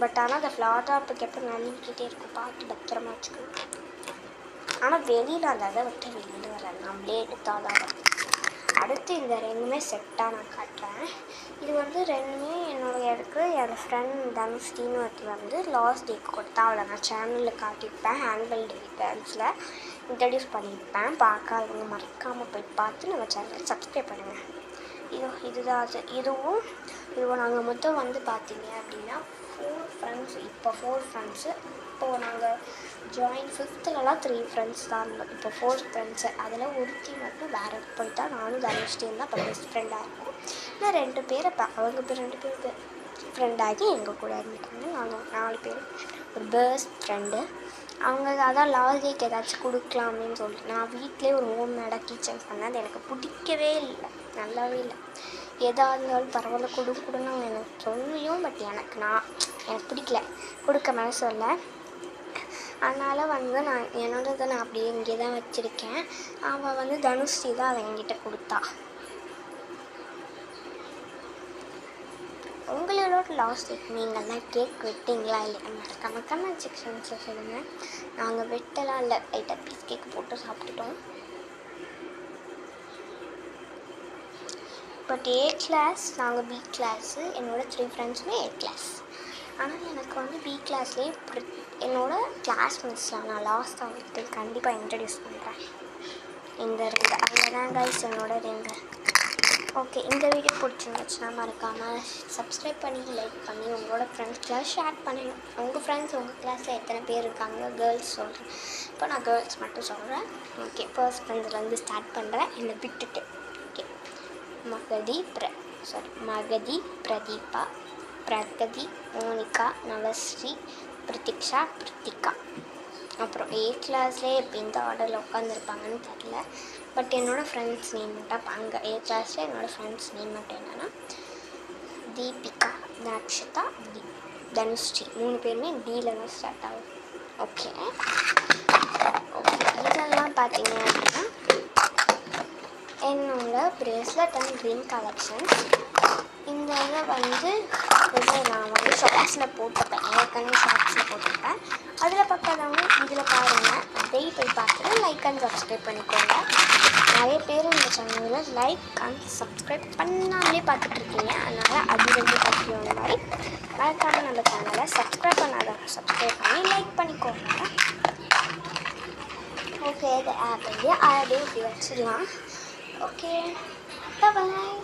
But ஆனால் அந்த flower டாப்புக்கு எப்போ நழுவிக்கிட்டே இருக்கும், பார்த்து பத்திரமா வச்சுக்கணும். ஆனால் வெளியில் அந்த அதை விட்டு வெளியில் வராது, நம்மளே எடுத்தால் தான் வரும். அடுத்து இந்த ரெண்டுமே செட்டாக நான் காட்டுறேன். இது வந்து ரெண்டுமே என்னோட ஃப்ரெண்ட் தனுஷ்டின்னு ஒருத்தி வந்து லாஸ்ட் டேக்கு கொடுத்தா. அவளை நான் சேனலில் காட்டியிருப்பேன், ஆனுவல் டே டான்ஸில் இன்ட்ரடியூஸ் பண்ணியிருப்பேன். பார்க்காதவங்க மறக்காமல் போய் பார்த்து நம்ம சேனலை சப்ஸ்கிரைப் பண்ணுங்கள். இதுதான் அது. இதுவும் நாங்கள் மொத்தம் வந்து பார்த்தீங்க அப்படின்னா 4 ஃப்ரெண்ட்ஸ். இப்போ 4 ஃப்ரெண்ட்ஸு. இப்போது நாங்கள் ஜாயின் 5th 3 ஃப்ரெண்ட்ஸ் தான் இருந்தோம். இப்போ 4 ஃப்ரெண்ட்ஸு. அதில் ஒருத்தி மட்டும் வேறு போயிட்டா. நானும் தனுஷ்டியும் தான் இப்போ பெஸ்ட் ஃப்ரெண்டாக இருக்கும். நான் 2 பேரை அவங்க 2 பேர் ஃப்ரெண்டாகி எங்கள் கூட இருந்துட்டாங்க. நாங்கள் 4 பேர் ஒரு பெஸ்ட் ஃப்ரெண்டு. அவங்க அதான் லாஸ்ட் டேக்கு ஏதாச்சும் கொடுக்கலாமேன்னு சொல்லிட்டு நான் வீட்டிலே ஒரு ஹோம் மேடாக கிச்சன் பண்ணேன். அது எனக்கு பிடிக்கவே இல்லை, நல்லாவே இல்லை. எதாக இருந்தாலும் பரவாயில்ல கொடுன்னு அவங்க எனக்கு சொல்லியும், பட் எனக்கு பிடிக்கல, கொடுக்க மனசு இல்லை. அதனால் வந்து நான் என்னோடதை நான் அப்படியே இங்கே தான் வச்சுருக்கேன். அவள் வந்து தனுஷ்டி தான் அதை என்கிட்ட கொடுத்தா. உங்களோட லாஸ்ட் டேக் நீங்கள்லாம் கேக் வெட்டிங்களா இல்லையா மறக்காமல் கமெண்ட் செக்ஷன்ஸில் சொல்லுங்கள். நாங்கள் வெட்டலாம் இல்லை, லைட்டாக பீஸ் கேக் போட்டு சாப்பிட்டுட்டோம். பட் A கிளாஸ், நாங்கள் B கிளாஸு. என்னோடய 3 ஃப்ரெண்ட்ஸுமே A கிளாஸ். ஆனால் எனக்கு வந்து B கிளாஸ்லேயே என்னோடய கிளாஸ் மிஸ்லாம் நான் லாஸ்ட்டாக வந்துட்டு கண்டிப்பாக இன்ட்ரடியூஸ் பண்ணுறேன். இந்த 2 அதில் தான் கைஸ் என்னோட 2. ஓகே, இந்த வீடியோ பிடிச்சிருந்துச்சுன்னா மறக்காமல் சப்ஸ்கிரைப் பண்ணி லைக் பண்ணி உங்களோட ஃப்ரெண்ட்ஸ்க்கெலாம் ஷேர் பண்ணிடணும். உங்கள் ஃப்ரெண்ட்ஸ் உங்கள் கிளாஸில் எத்தனை பேர் இருக்காங்க கேர்ள்ஸ் சொல்கிறேன். இப்போ நான் கேர்ள்ஸ் மட்டும் சொல்கிறேன். ஓகே, ஃபர்ஸ்ட் ஃப்ரெண்ட்ஸ்லேருந்து ஸ்டார்ட் பண்ணுறேன் என்னை விட்டுட்டு. Okay, Magathi, Pradeepa, Pragathi, Monica, Navasri, Pradeeksha, Prithika. அப்புறம் A கிளாஸ்லேயே இப்போ இந்த ஆர்டரில் உட்காந்துருப்பாங்கன்னு தெரியல. பட் என்னோடய ஃப்ரெண்ட்ஸ் நேம் மட்டும் அங்கே A கிளாஸில் என்னோடய ஃப்ரெண்ட்ஸ் நேம் மட்டும் என்னென்னா தீபிகா, நக்ஷிதா, தனுஷ்டி. 3 பேருமே Dயில் தான் ஸ்டார்ட் ஆகும். ஓகே, இதெல்லாம் பார்த்தீங்க அப்படின்னா என்னோட பிரேஸ்லெட் அண்ட் ரிங் கலெக்ஷன்ஸ். இந்த இதை வந்து நான் வந்து ஷார்ட்ஸில் போட்டுப்பேன், ஏற்கனவே ஷார்ட்ஸில் போட்டுப்பேன். அதில் பார்க்காதவங்க இதில் பாருங்கள், அதையே போய் பார்த்துட்டு லைக் அண்ட் சப்ஸ்கிரைப் பண்ணிக்கோங்க. நிறைய பேர் இந்த சேனலில் லைக் அண்ட் சப்ஸ்கிரைப் பண்ணாமலே பார்த்துட்ருக்கீங்க. அதனால் அது வந்து பார்த்துக்கிற மாதிரி மறக்காமல் நம்ம சேனலை சப்ஸ்கிரைப் பண்ணாதவங்க சப்ஸ்கிரைப் பண்ணி லைக் பண்ணிக்கோங்க. ஓகே, இது ஆப் வந்து அப்படியே இப்படி வச்சிடலாம். ஓகே, பாய்.